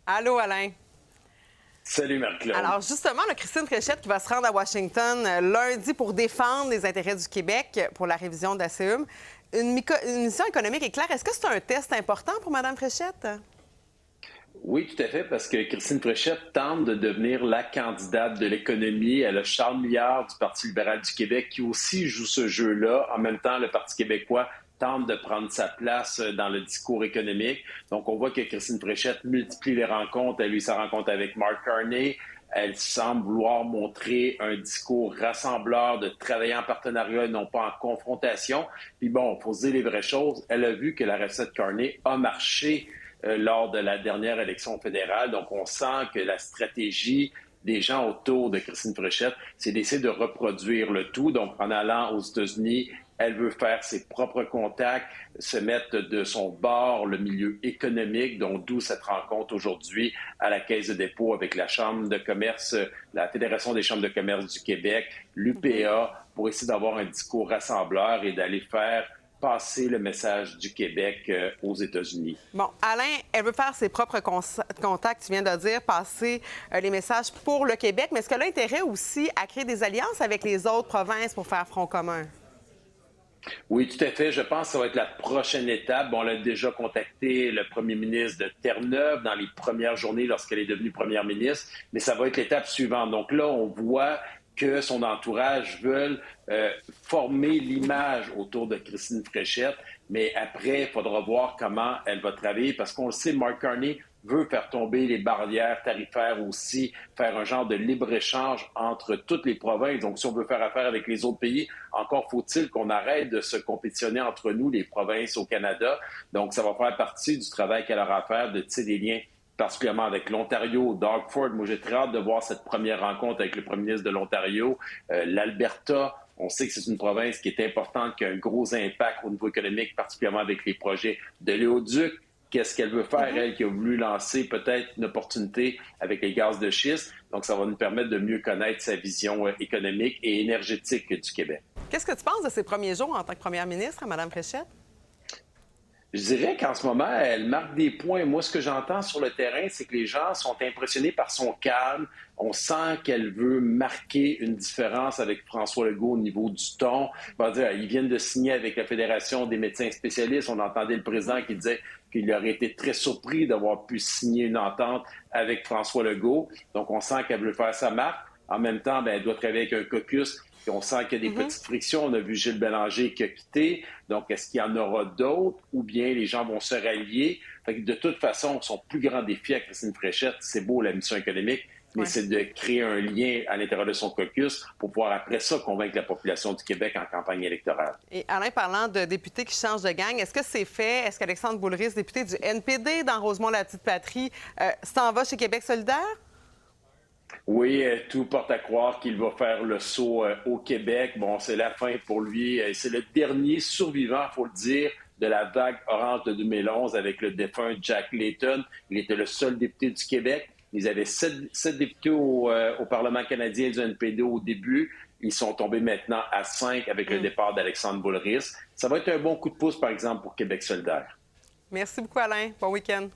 Allô, Alain. Salut Marc-Claude. Alors, justement, Christine Fréchette qui va se rendre à Washington lundi pour défendre les intérêts du Québec pour la révision de la CEUM. Une mission économique est claire. Est-ce que c'est un test important pour Mme Fréchette? Oui, tout à fait, parce que Christine Fréchette tente de devenir la candidate de l'économie. Elle a Charles Milliard du Parti libéral du Québec qui aussi joue ce jeu-là. En même temps, le Parti québécois tente de prendre sa place dans le discours économique. Donc, on voit que Christine Fréchette multiplie les rencontres. Elle a eu sa rencontre avec Mark Carney. Elle semble vouloir montrer un discours rassembleur, de travailler en partenariat et non pas en confrontation. Puis bon, il faut se dire les vraies choses. Elle a vu que la recette Carney a marché lors de la dernière élection fédérale. Donc, on sent que la stratégie des gens autour de Christine Fréchette, c'est d'essayer de reproduire le tout. Donc, en allant aux États-Unis, elle veut faire ses propres contacts, se mettre de son bord le milieu économique, donc d'où cette rencontre aujourd'hui à la Caisse de dépôt avec la Chambre de commerce, la Fédération des chambres de commerce du Québec, l'UPA, pour essayer d'avoir un discours rassembleur et d'aller faire passer le message du Québec aux États-Unis. Bon, Alain, elle veut faire ses propres contacts, tu viens de dire, passer les messages pour le Québec, mais est-ce qu'elle a intérêt aussi à créer des alliances avec les autres provinces pour faire front commun? Oui, tout à fait. Je pense que ça va être la prochaine étape. Bon, on a déjà contacté le premier ministre de Terre-Neuve dans les premières journées lorsqu'elle est devenue première ministre, mais ça va être l'étape suivante. Donc là, on voit que son entourage veut former l'image autour de Christine Fréchette, mais après, il faudra voir comment elle va travailler parce qu'on le sait, Mark Carney veut faire tomber les barrières tarifaires aussi, faire un genre de libre-échange entre toutes les provinces. Donc, si on veut faire affaire avec les autres pays, encore faut-il qu'on arrête de se compétitionner entre nous, les provinces au Canada. Donc, ça va faire partie du travail qu'elle aura à faire de tisser des liens particulièrement avec l'Ontario, Doug Ford. Moi, j'ai très hâte de voir cette première rencontre avec le premier ministre de l'Ontario. L'Alberta, on sait que c'est une province qui est importante, qui a un gros impact au niveau économique, particulièrement avec les projets de l'éoduc. Qu'est-ce qu'elle veut faire, elle, qui a voulu lancer peut-être une opportunité avec les gaz de schiste. Donc, ça va nous permettre de mieux connaître sa vision économique et énergétique du Québec. Qu'est-ce que tu penses de ses premiers jours en tant que première ministre, Mme Fréchette? Je dirais qu'en ce moment, elle marque des points. Moi, ce que j'entends sur le terrain, c'est que les gens sont impressionnés par son calme. On sent qu'elle veut marquer une différence avec François Legault au niveau du ton. Ils viennent de signer avec la Fédération des médecins spécialistes. On entendait le président qui disait qu'il aurait été très surpris d'avoir pu signer une entente avec François Legault. Donc, on sent qu'elle veut faire sa marque. En même temps, elle doit travailler avec un caucus. Et on sent qu'il y a des petites frictions. On a vu Gilles Bélanger qui a quitté. Donc, est-ce qu'il y en aura d'autres ou bien les gens vont se rallier? Fait que de toute façon, son plus grand défi à Christine Fréchette, c'est beau la mission économique, mais c'est de créer un lien à l'intérieur de son caucus pour pouvoir après ça convaincre la population du Québec en campagne électorale. Et Alain, parlant de députés qui changent de gang, est-ce que c'est fait? Est-ce qu'Alexandre Boulris, député du NPD dans Rosemont-la-Petite-Patrie, s'en va chez Québec solidaire? Oui, tout porte à croire qu'il va faire le saut au Québec. Bon, c'est la fin pour lui. C'est le dernier survivant, il faut le dire, de la vague orange de 2011 avec le défunt Jack Layton. Il était le seul député du Québec. Ils avaient sept députés au Parlement canadien du NPD au début. Ils sont tombés maintenant à 5 avec le départ d'Alexandre Boulris. Ça va être un bon coup de pouce, par exemple, pour Québec solidaire. Merci beaucoup, Alain. Bon week-end.